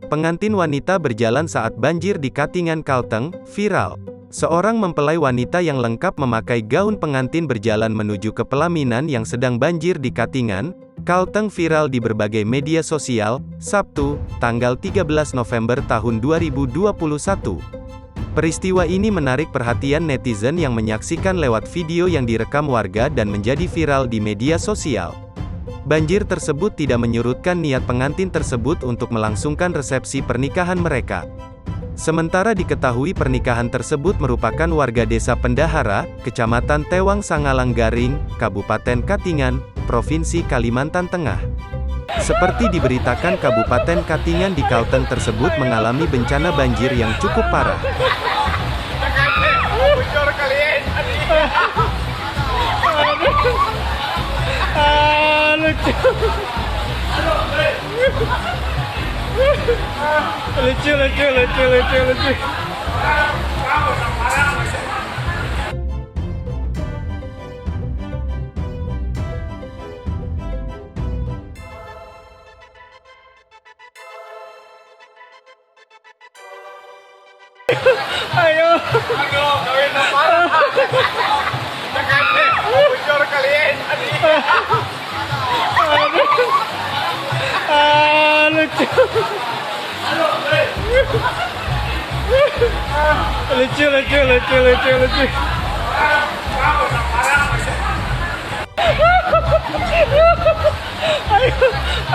Pengantin wanita berjalan saat banjir di Katingan, Kalteng, viral. Seorang mempelai wanita yang lengkap memakai gaun pengantin berjalan menuju ke pelaminan yang sedang banjir di Katingan, Kalteng viral di berbagai media sosial, Sabtu, tanggal 13 November tahun 2021. Peristiwa ini menarik perhatian netizen yang menyaksikan lewat video yang direkam warga dan menjadi viral di media sosial. Banjir tersebut tidak menyurutkan niat pengantin tersebut untuk melangsungkan resepsi pernikahan mereka. Sementara diketahui pernikahan tersebut merupakan warga desa Pendahara, Kecamatan Tewang Sangalang Garing, Kabupaten Katingan, Provinsi Kalimantan Tengah. Seperti diberitakan Kabupaten Katingan di Kalteng tersebut mengalami bencana banjir yang cukup parah. Lucu. Ayo. Gawin na parang. Bocor kalian. Lucu. Lucu.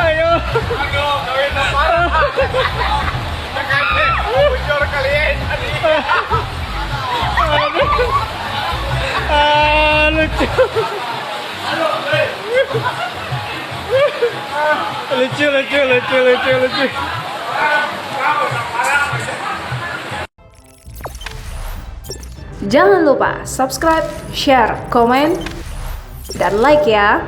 Ayo. Gawin na parang. Bocor kalian. Lucu. Jangan lupa subscribe, share, komen, dan like ya.